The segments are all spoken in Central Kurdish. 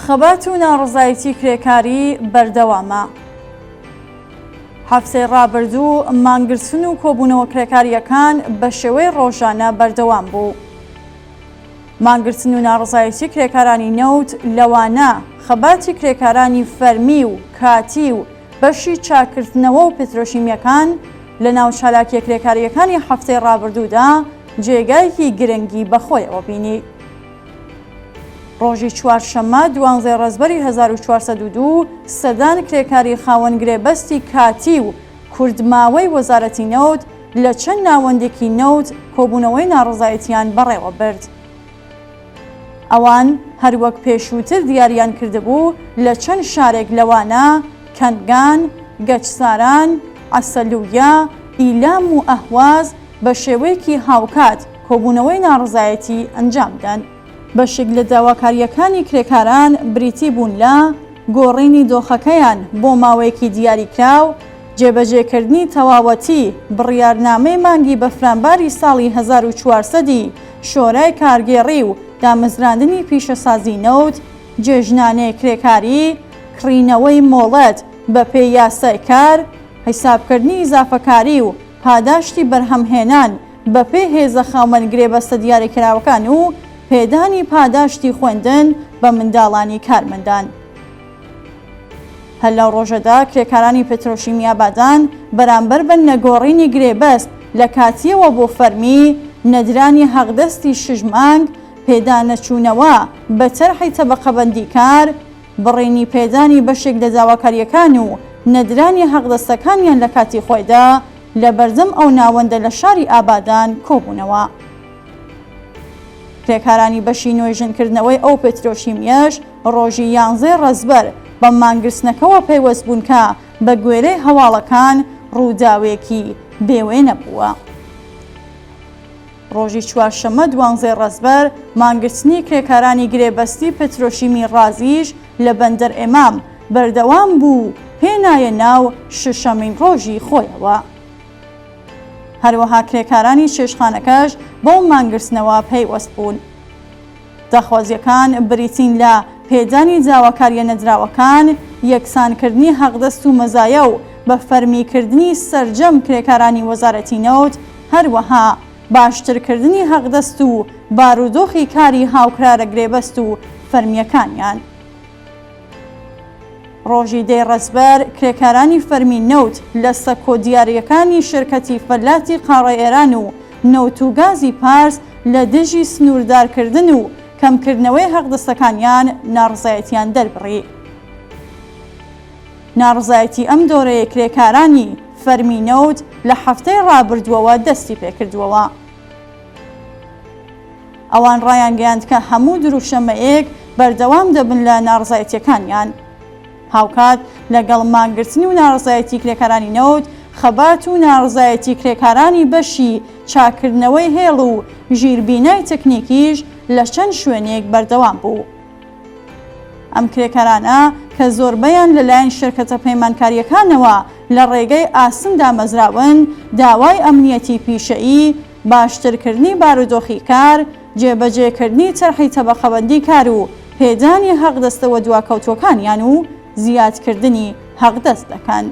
خەبات و ناڕزایەتی کرێکاری بەردەوامە. هەفتەی ڕابردوو مانگرتن و کۆبوونەوە کرێکاریەکان بە شێوەی ڕۆژانە بەردەوام بوو. مانگرتن و ناڕزایەتی کرێکارانی نەوت لەوانە خەباتی کرێکارانی فەرمی و کاتی و بەشی چاکردنەوە و پێترۆشیمیەکان لە ناو چالاکیە کرێکاریەکانی هەفتەی ڕابردوودا جێگایەکی گرنگی بەخۆیەوە بینی. ڕۆژی چوارشەممە 12 ڕەزبەری 1402 سەردان کرێکاری خاوەنگرێبەستی کاتی و کوردماوەی وەزارەتی نەوت لە چەند ناوەندێکی نەوت کۆبوونەوەی ناڕزایەتیان بەڕێوە برد. ئەوان هەروەک پێشووتر دیاریان کردبوو لە چەند شارێک لەوانە کەنگان، گەچساران، عەسەلوویە، ئیلام و ئەهواز بە شێوەیەکی هاوکات کۆبوونەوەی ناڕزایەتی ئەنجامدان. بەشێک لە داواکاریەکانی کرێکاران بریتی بوون لە گۆڕینی دۆخەکەیان بۆ ماوەیەکی دیاریکراو، جێبەجێکردنی تەواوەتی بڕیارنامەی مانگی بەفرامباری ساڵی 1400 شۆرای کارگێڕی و دامەزراندنی پیشەسازی نەوت، جێژنانەی کرێکاری، کڕینەوەی مۆڵەت بە پێی یاسای کار، حیسابکردنی ئیزافەکاری و پاداشتی بەرهەمهێنان بە پێی هێزە خاوەنگرێبەستە دیاریکراوەکان و پێدانی پاداشتی خوێندن بە منداڵانی کارمەندان. هەر لەو ڕۆژەدا کرێکارانی پێترۆشیمی ئابادان بەرامبەر بە نەگۆڕینی گرێبەست لە کاتیەوە بۆ فەرمی، نەدرانی حەقدەستی 6 مانگ، پێدانەچوونەوە بە تەرحی تەبەقەبەندی کار، بڕینی پێدانی بەشێک لە داواکاریەکان و نەدرانی حەقدەستەکانیان لە کاتی خۆیدا لە بەردەم ئەو ناوەندە لە شاری ئابادان کۆبوونەوە. کرێکارانی بەشی نوێژنکردنەوەی ئەو پێترۆشیمیەش ڕۆژی 11 ڕەزبەر بە مانگرتنەکەەوە پەیوەست بوون کە بە گوێرەی هەواڵەکان ڕووداوێکی بێوێ نەبووە. ڕۆژی چوارشەممە 12 ڕەزبەر مانگرتنی کرێکارانی گرێبەستی پێترۆشیمی ڕازیش لە بەندەر ئێمام بەردەوام بوو پێنایە ناو ششەمین ڕۆژی خۆیەوە. هەروەها کرێکارانی چێشتخانەکەش بۆ مانگرتنەوە پەیوەست بوون. داخوازیەکان بریتین لە پێدانی داواکاریە نەدراوەکان، یەکسانکردنی حەقدەست و مەزایە و بە فەرمیکردنی سەرجەم کرێکارانی وەزارەتی نەوت، هەروەها باشترکردنی حەقدەست و بارودۆخی کاری هاوکرارە گرێبەست و فەرمیەکانیان. ڕۆژی 10 ڕەزبەر کرێکارانی فەرمی نەوت لە سەکۆ دیاریەکانی شرکەتی فەلاتی قاڕەی ئێران و نەوت و گازی پارس لە دژی سنووردارکردن و کەمکردنەوەی حەقدەستەکانیان ناڕزایەتیان دەربڕی. ناڕزایەتی ئەم دۆرەیە کرێکارانی فەرمی نەوت لە هەفتەی ڕابردووەوە دەستی پێکردووەوە. ئەوان ڕایان گەیاند کە هەموو دروشەمەیەک بەردەوام دەبن لە ناڕزایەتیەکانیان. هاوکات لەگەڵ مانگرتنی و ناڕزایەتی کرێکارانی نەوت، خەبات و ناڕزایەتی کرێکارانی بەشی چاکردنەوەی هێڵ و ژیربینای تەکنیکیش لە چەند شوێنێک بەردەوام بوو. ئەم کرێکارانە کە زۆربەیان لەلایەن شرکەتە پەیمانکاریەکانەوە لە ڕێگەی ئاسن دامەزراون، داوای ئەمنیەتی پیشەیی، باشترکردنی بارودۆخی کار، جێبەجێکردنی تەرحی تەبەقەبەندی کار و پێدانی حەقدەستەوە دواکەوتوەکانیان و زیادکردنی حەقدەست دەکەن.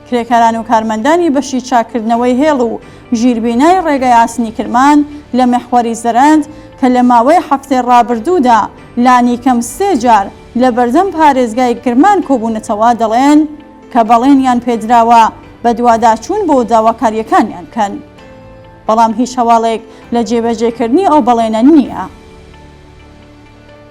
کرێکاران و کارمەندانی بەشی چاکردنەوەی هێڵ و ژیربینای ڕێگەی ئاسنی کرمان لە مێحوەری زەرەند کە لە ماوەی هەفتەی ڕابردوودا لانی کەم 3 جار لە بەردەم پارێزگای کرمان کۆبوونەتەوە دەڵێن کە بەڵێنیان پێدراوە بە دوواداچوون بۆ داواکاریەکانیان کەن، بەڵام هیچ هەواڵێک لە جێبەجێکردنی ئەو بەڵێنە نییە.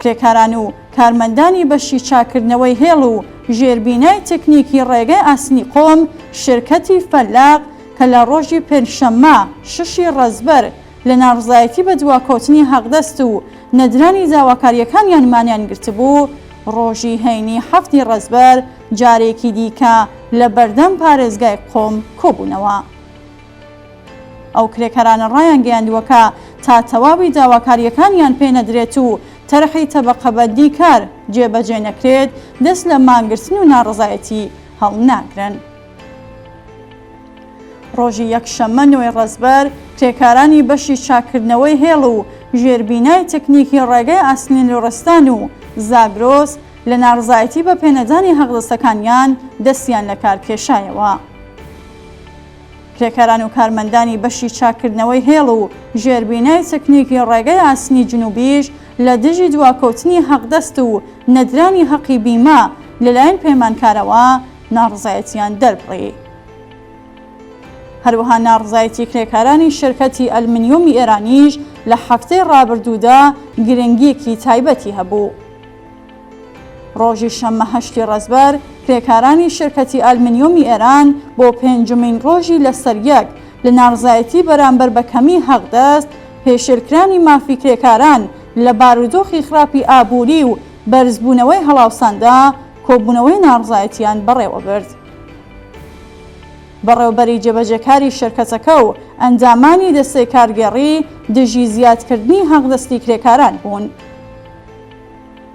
کرێکاران و کارمەندانی بەشی چاکردنەوەی هێڵ و ژێربینای تەکنیکی ڕێگەی ئاسنی قۆم شرکەتی فەلاق کە لە ڕۆژی پێنجشەممە 6 ڕەزبەر لە ناڕزایەتی بە دواکەوتنی حەقدەست و نەدرانی داواکاریەکانیان مانیان گرتبوو، ڕۆژی هەینی 7 ڕەزبەر جارێکی دیکە لە بەردەم پارێزگای قۆم کۆبوونەوە. ئەو کرێکارانە ڕایان گەیاندووە تا تەواوی داواکاریەکانیان پێ نەدرێت و تەرحی تەبەقەبەندی کار جێبەجێ نەکرێت، دەست لە مانگرتن و ناڕزایەتی هەڵناگرن. ڕۆژی یەکشەممە 9 ڕەزبەر کرێکارانی بەشی چاکردنەوەی هێڵ و ژێربینای تەکنیکی ڕێگەی ئاسنینلوڕستان و زاگرۆس لە ناڕزایەتی بە پێنەدانی هەڵدەستەکانیان دەستیان لە کار کێشایەوە. کرێکاران و کارمەندانی بەشی چاکردنەوەی هێڵ و ژێربینای تەکنیکی ڕێگەی ئاسنی جنوبیش لە دژی دواکەوتنی حەقدەست و نەدرانی حەقی بیمە لەلایەن پەیمانکارەوە ناڕزایەتیان دەربڕی. هەروەها ناڕزایەتی کرێکارانی شرکەتی ئەلمنیۆمی ئێرانیش لە هەفتەی ڕابردوودا گرنگیەکی تایبەتی هەبوو. ڕۆژی شەممە 8 ڕەزبەر کرێکارانی شرکەتی ئەلمنیۆمی ئێران بۆ پێنجمین ڕۆژی لەسەریەک لە ناڕزایەتی بەرامبەر بە کەمی حەقدەست پێشێلکرانی مافی کرێکاران لە بارودۆخی خراپی ئابووری و بەرزبوونەوەی هەڵاوساندا کۆبوونەوەی ناڕزایەتیان بەڕێوە برد. بەڕێوەبەری جێبەجێکاری شرکەتەکە و ئەندامانی دەستەی کارگێڕی دژی زیادکردنی حەقدەستی کرێکاران بوون.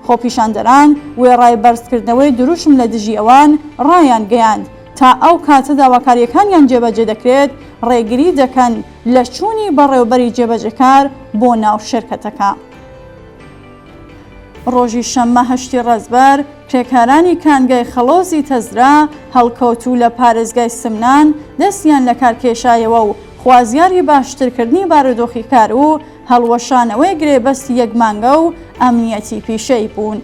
خۆپیشاندەران وێڕای بەرزکردنەوەی دروشم لە دژی ئەوان ڕایان گەیاند تا ئەو کاتە داواکاریەکانیان جێبەجێ دەکرێت ڕێگری دەکەن لە چوونی بەڕێوەبەری جێبەجێکار بۆ ناو شرکەتەکە. ڕۆژی شەممە 8 ڕەزبەر کرێکارانی کانگای خەڵۆزی تەزرا هەڵکەوتوو لە پارێزگای سمنان دەستیان لە کارکێشایەوە و خوازیاری باشترکردنی بارودۆخی کار و هەڵوەشانەوەی گرێبەستی یەک مانگە و ئەمنیەتی پیشەی بوون.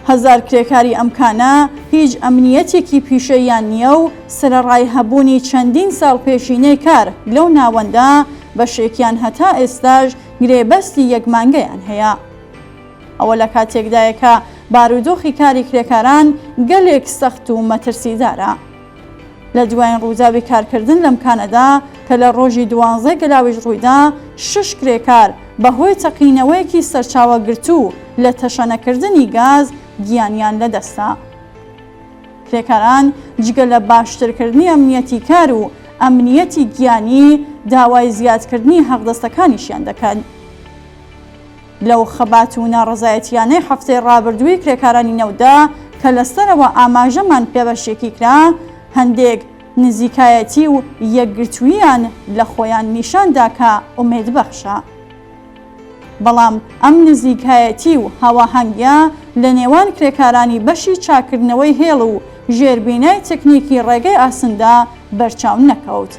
هەزار کرێکاری ئەمکانە هیچ ئەمنیەتێکی پیشەیان نییە و سرەڕای هەبوونی چەندین ساڵ پێشینەی کار لەو ناوەندا بەشێکیان هەتا ئێستاش گرێبەستی یەک مانگەیان هەیە. ئەوە لە کاتێکدایەکە بارودۆخی کاری کرێکاران گەلێک سەخت و مەترسیدارە. لە دوایین ڕووداوی کارکردن لەم کانەدا کە لە ڕۆژی 12 گەلاویش ڕوویدا 6 کرێکار بەهۆی تەقینەوەیەکی سەرچاوەگرتوو لە تەشەنەکردنی گاز گیانیان لەدەستا. کرێکاران جگە لە باشترکردنی ئەمنیەتی کار و ئەمنیەتی گیانی داوای زیادکردنی حەقدەستەکانیشیان دەکەن. لەو خەبات و ناڕزایەتیانەی هەفتەی ڕابردووی کرێکارانی نەودا کە لەسەرەوە ئاماژەمان پێبەشێکی کرا هەندێک نزیکایەتی و یەکگرتوویان لە خۆیان نیشاندا کە ئومێدبەخشە. بەڵام ئەم نزیکایەتی و هاواهەنگیە لە نێوان کرێکارانی بەشی چاکردنەوەی هێڵ و ژێربینای تەکنیکی ڕێگەی ئاسندا بەرچاو نەکەوت.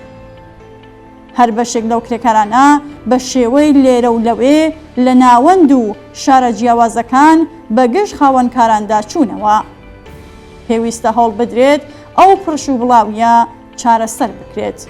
هەر بەشێک لەو کرێکارانە بە شێوەی لێرە و لەوێ لە ناوەند و شارە جیاوازەکان بەگشت خاوەنکاراندا چوونەوە. پێویستە هەوڵ بدرێت ئەو پڕش و بڵاویە چارەسەر بکرێت.